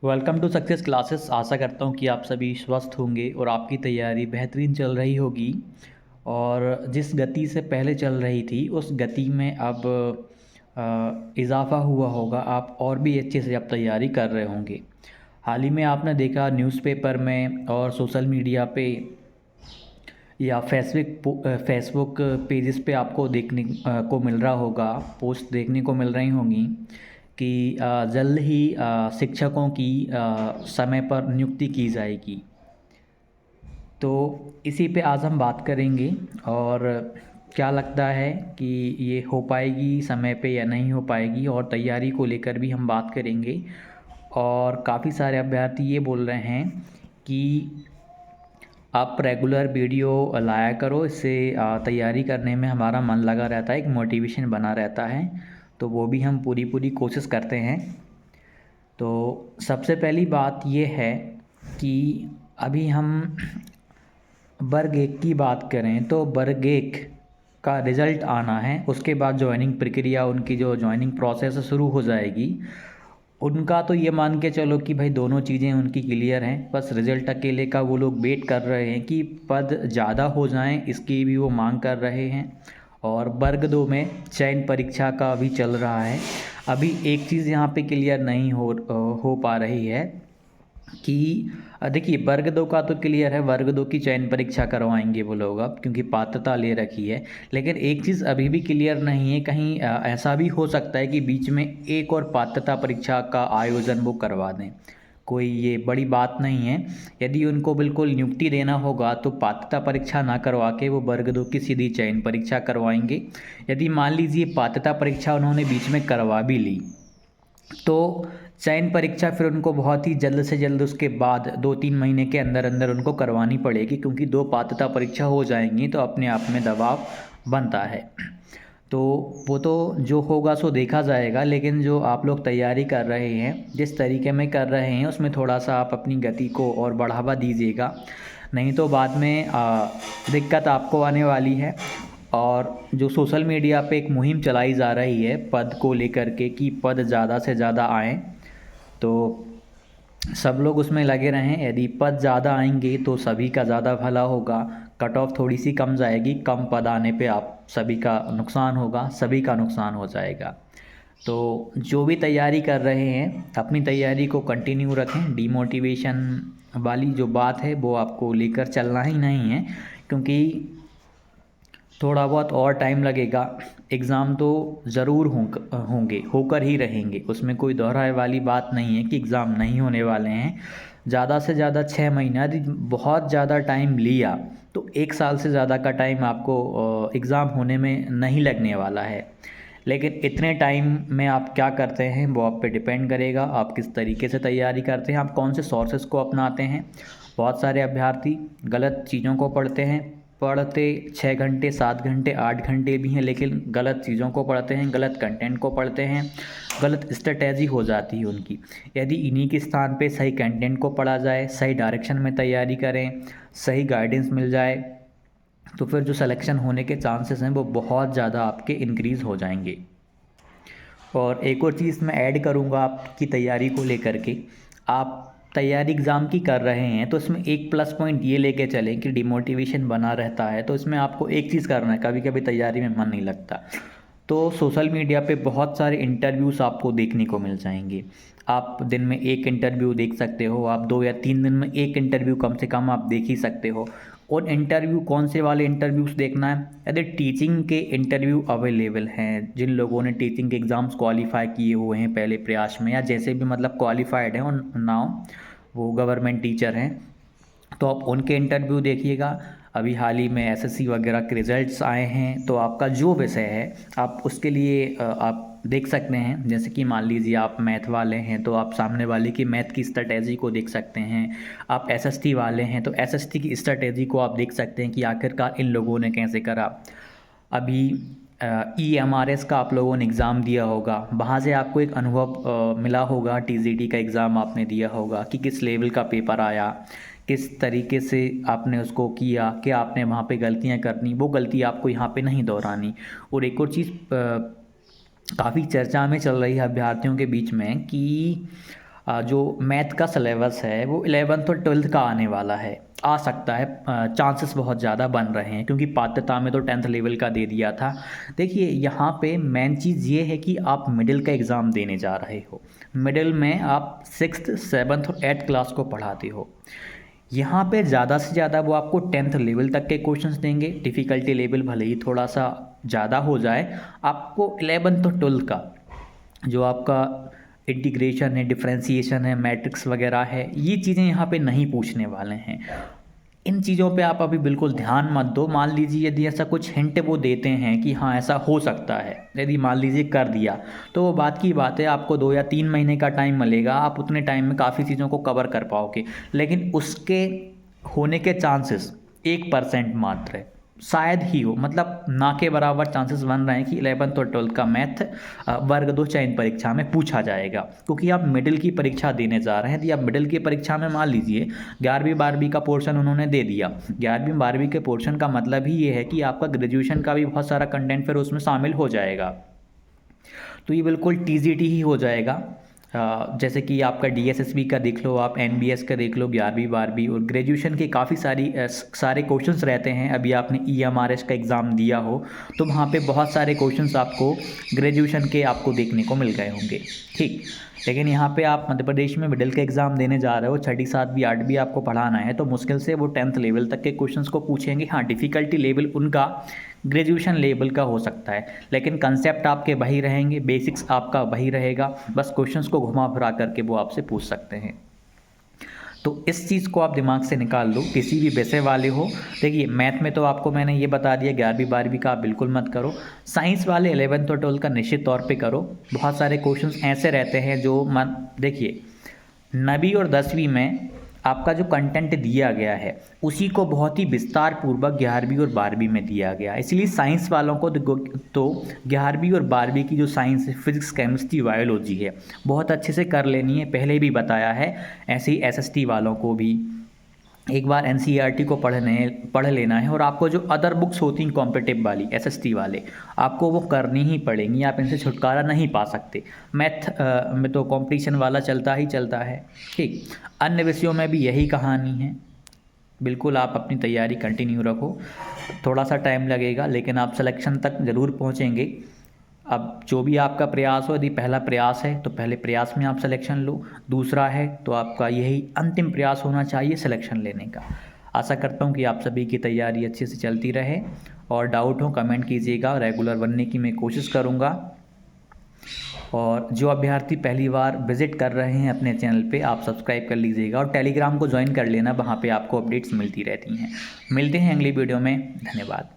Welcome to success classes. आशा करता हूँ कि आप सभी स्वस्थ होंगे और आपकी तैयारी बेहतरीन चल रही होगी। और जिस गति से पहले चल रही थी उस गति में अब इजाफ़ा हुआ होगा। आप और भी अच्छे से अब तैयारी कर रहे होंगे। हाल ही में आपने देखा न्यूज़पेपर में और सोशल मीडिया पे या फेसबुक पेजेस पे आपको देखने को मिल रहा होगा, पोस्ट देखने को मिल रही होंगी कि जल्द ही शिक्षकों की समय पर नियुक्ति की जाएगी। तो इसी पे आज हम बात करेंगे। और क्या लगता है कि ये हो पाएगी समय पे या नहीं हो पाएगी, और तैयारी को लेकर भी हम बात करेंगे। और काफ़ी सारे अभ्यर्थी ये बोल रहे हैं कि आप रेगुलर वीडियो लाया करो, इससे तैयारी करने में हमारा मन लगा रहता है, एक मोटिवेशन बना रहता है। तो वो भी हम पूरी पूरी कोशिश करते हैं। तो सबसे पहली बात ये है कि अभी हम वर्ग एक की बात करें तो वर्ग एक का रिज़ल्ट आना है, उसके बाद जॉइनिंग प्रक्रिया, उनकी जो जॉइनिंग प्रोसेस शुरू हो जाएगी। उनका तो ये मान के चलो कि भाई दोनों चीज़ें उनकी क्लियर हैं, बस रिज़ल्ट अकेले का वो लोग वेट कर रहे हैं कि पद ज़्यादा हो जाएं, इसकी भी वो मांग कर रहे हैं। और वर्ग दो में चयन परीक्षा का भी चल रहा है। अभी एक चीज़ यहाँ पे क्लियर नहीं हो पा रही है कि देखिए, वर्ग दो का तो क्लियर है, वर्ग दो की चयन परीक्षा करवाएंगे वो लोग अब, क्योंकि पात्रता ले रखी है। लेकिन एक चीज़ अभी भी क्लियर नहीं है, कहीं ऐसा भी हो सकता है कि बीच में एक और पात्रता परीक्षा का आयोजन वो करवा दें। कोई ये बड़ी बात नहीं है। यदि उनको बिल्कुल नियुक्ति देना होगा तो पात्रता परीक्षा ना करवा के वो वर्ग दो की सीधी चयन परीक्षा करवाएंगे। यदि मान लीजिए पात्रता परीक्षा उन्होंने बीच में करवा भी ली, तो चयन परीक्षा फिर उनको बहुत ही जल्द से जल्द उसके बाद 2-3 महीने के अंदर अंदर उनको करवानी पड़ेगी, क्योंकि दो पात्रता परीक्षा हो जाएंगी तो अपने आप में दबाव बनता है। तो वो तो जो होगा सो देखा जाएगा। लेकिन जो आप लोग तैयारी कर रहे हैं, जिस तरीके में कर रहे हैं, उसमें थोड़ा सा आप अपनी गति को और बढ़ावा दीजिएगा, नहीं तो बाद में दिक्कत आपको आने वाली है। और जो सोशल मीडिया पे एक मुहिम चलाई जा रही है पद को लेकर के कि पद ज़्यादा से ज़्यादा आएँ, तो सब लोग उसमें लगे रहें। यदि पद ज़्यादा आएंगे तो सभी का ज़्यादा भला होगा। कट ऑफ थोड़ी सी कम जाएगी, कम पद आने पे आप सभी का नुकसान होगा, सभी का नुकसान हो जाएगा। तो जो भी तैयारी कर रहे हैं अपनी तैयारी को कंटिन्यू रखें। डीमोटिवेशन वाली जो बात है वो आपको लेकर चलना ही नहीं है, क्योंकि थोड़ा बहुत और टाइम लगेगा। एग्ज़ाम तो ज़रूर होंगे, होकर ही रहेंगे, उसमें कोई दोहराए वाली बात नहीं है कि एग्ज़ाम नहीं होने वाले हैं। ज़्यादा से ज़्यादा 6 महीना, यदि बहुत ज़्यादा टाइम लिया तो 1 साल से ज़्यादा का टाइम आपको एग्ज़ाम होने में नहीं लगने वाला है। लेकिन इतने टाइम में आप क्या करते हैं वो आप पे डिपेंड करेगा, आप किस तरीके से तैयारी करते हैं, आप कौन से सोर्सेज को अपनाते हैं। बहुत सारे अभ्यर्थी गलत चीज़ों को पढ़ते हैं, पढ़ते 6 घंटे 7 घंटे 8 घंटे भी हैं, लेकिन गलत चीज़ों को पढ़ते हैं, गलत कंटेंट को पढ़ते हैं, गलत स्ट्रेटजी हो जाती है उनकी। यदि इन्हीं के स्थान पे सही कंटेंट को पढ़ा जाए, सही डायरेक्शन में तैयारी करें, सही गाइडेंस मिल जाए, तो फिर जो सिलेक्शन होने के चांसेस हैं वो बहुत ज़्यादा आपके इंक्रीज़ हो जाएंगे। और एक और चीज़ मैं ऐड करूँगा आपकी तैयारी को लेकर के। आप तैयारी एग्ज़ाम की कर रहे हैं तो इसमें एक प्लस पॉइंट ये लेके चलें कि डिमोटिवेशन बना रहता है। तो इसमें आपको एक चीज़ करना है, कभी कभी तैयारी में मन नहीं लगता तो सोशल मीडिया पे बहुत सारे इंटरव्यूज़ आपको देखने को मिल जाएंगे। आप दिन में एक इंटरव्यू देख सकते हो, आप 2 या 3 दिन में एक इंटरव्यू कम से कम आप देख ही सकते हो। और इंटरव्यू कौन से वाले इंटरव्यूज़ देखना है, यदि टीचिंग के इंटरव्यू अवेलेबल हैं, जिन लोगों ने टीचिंग के एग्ज़ाम्स क्वालिफाई किए हुए हैं पहले प्रयास में, या जैसे भी मतलब क्वालिफाइड हैं और नाउ वो गवर्नमेंट टीचर हैं, तो आप उनके इंटरव्यू देखिएगा। अभी हाल ही में एसएससी वगैरह के रिज़ल्ट्स आए हैं, तो आपका जो विषय है आप उसके लिए आप देख सकते हैं। जैसे कि मान लीजिए आप मैथ वाले हैं तो आप सामने वाले की मैथ की स्ट्रेटेजी को देख सकते हैं। आप एसएसटी वाले हैं तो एसएसटी की स्ट्रेटेजी को आप देख सकते हैं कि आखिरकार इन लोगों ने कैसे करा। अभी ईएमआरएस का आप लोगों ने एग्ज़ाम दिया होगा, वहाँ से आपको एक अनुभव मिला होगा। टीजीटी का एग्ज़ाम आपने दिया होगा कि किस लेवल का पेपर आया, किस तरीके से आपने उसको किया, क्या आपने वहाँ पे गलतियाँ करनी, वो गलती आपको यहाँ पे नहीं दोहरानी। और एक और चीज़ काफ़ी चर्चा में चल रही है अभ्यर्थियों के बीच में कि जो मैथ का सिलेबस है वो 11th और 12th का आने वाला है, आ सकता है, चांसेस बहुत ज़्यादा बन रहे हैं, क्योंकि पात्रता में तो 10th लेवल का दे दिया था। देखिए यहाँ पे मेन चीज़ ये है कि आप मिडिल का एग्ज़ाम देने जा रहे हो, मिडिल में आप 6th 7th और 8th क्लास को पढ़ाते हो। यहाँ पे ज़्यादा से ज़्यादा वो आपको 10th लेवल तक के क्वेश्चंस देंगे, डिफ़िकल्टी लेवल भले ही थोड़ा सा ज़्यादा हो जाए, आपको 11th और 12th का जो आपका इंटीग्रेशन है, डिफरेंशिएशन है, मैट्रिक्स वगैरह है, ये चीज़ें यहाँ पे नहीं पूछने वाले हैं। इन चीज़ों पे आप अभी बिल्कुल ध्यान मत दो। मान लीजिए यदि ऐसा कुछ हिंट वो देते हैं कि हाँ ऐसा हो सकता है, यदि मान लीजिए कर दिया तो वो बात की बात है, आपको 2 या 3 महीने का टाइम मिलेगा, आप उतने टाइम में काफ़ी चीज़ों को कवर कर पाओगे, लेकिन उसके होने के चांसेस 1% मात्र है, शायद ही हो, मतलब ना के बराबर चांसेस बन रहे हैं कि 11th और 12th का मैथ वर्ग 2 चयन परीक्षा में पूछा जाएगा, क्योंकि आप मिडिल की परीक्षा देने जा रहे हैं। यदि आप मिडिल की परीक्षा में मान लीजिए 11वीं 12वीं का पोर्शन उन्होंने दे दिया, 11वीं 12वीं के पोर्शन का मतलब ही ये है कि आपका ग्रेजुएशन का भी बहुत सारा कंटेंट फिर उसमें शामिल हो जाएगा, तो ये बिल्कुल टीजीटी ही हो जाएगा। जैसे कि आपका डीएसएसबी का देख लो, आप एनबीएस का देख लो, 11वीं 12वीं और ग्रेजुएशन के काफ़ी सारे क्वेश्चंस रहते हैं। अभी आपने ईएमआरएस का एग्ज़ाम दिया हो तो वहाँ पे बहुत सारे क्वेश्चंस आपको ग्रेजुएशन के आपको देखने को मिल गए होंगे, ठीक। लेकिन यहाँ पे आप मध्य प्रदेश में मिडिल का एग्ज़ाम देने जा रहे हो, 6ठी 7वीं 8वीं आपको पढ़ाना है, तो मुश्किल से वो 10th लेवल तक के क्वेश्चंस को पूछेंगे। हाँ, डिफ़िकल्टी लेवल उनका ग्रेजुएशन लेवल का हो सकता है, लेकिन कंसेप्ट आपके वही रहेंगे, बेसिक्स आपका वही रहेगा, बस क्वेश्चंस को घुमा फिरा करके वो आपसे पूछ सकते हैं। तो इस चीज़ को आप दिमाग से निकाल लो, किसी भी विषय वाले हो। देखिए मैथ में तो आपको मैंने ये बता दिया, 11वीं 12वीं का आप बिल्कुल मत करो। साइंस वाले 11th और 12th का निश्चित तौर पे करो। बहुत सारे क्वेश्चंस ऐसे रहते हैं जो देखिए 9वीं और 10वीं में आपका जो कंटेंट दिया गया है उसी को बहुत ही विस्तार पूर्वक 11वीं और 12वीं में दिया गया, इसलिए साइंस वालों को तो 11वीं और 12वीं की जो साइंस है, फिजिक्स, केमिस्ट्री, बायोलॉजी है, बहुत अच्छे से कर लेनी है, पहले भी बताया है। ऐसे ही एसएसटी वालों को भी एक बार एनसीईआरटी को पढ़ लेना है, और आपको जो अदर बुक्स होती हैं कॉम्पिटिटिव वाली, एसएसटी वाले, आपको वो करनी ही पड़ेंगी, आप इनसे छुटकारा नहीं पा सकते। मैथ में तो कंपटीशन वाला चलता ही चलता है, ठीक। अन्य विषयों में भी यही कहानी है। बिल्कुल आप अपनी तैयारी कंटिन्यू रखो, थोड़ा सा टाइम लगेगा लेकिन आप सिलेक्शन तक ज़रूर पहुँचेंगे। अब जो भी आपका प्रयास हो, यदि पहला प्रयास है तो पहले प्रयास में आप सिलेक्शन लो, दूसरा है तो आपका यही अंतिम प्रयास होना चाहिए सिलेक्शन लेने का। आशा करता हूँ कि आप सभी की तैयारी अच्छे से चलती रहे, और डाउट हो कमेंट कीजिएगा, रेगुलर बनने की मैं कोशिश करूँगा। और जो अभ्यर्थी पहली बार विज़िट कर रहे हैं अपने चैनल पे, आप सब्सक्राइब कर लीजिएगा और टेलीग्राम को ज्वाइन कर लेना, वहाँ पे आपको अपडेट्स मिलती रहती हैं। मिलते हैं अगली वीडियो में, धन्यवाद।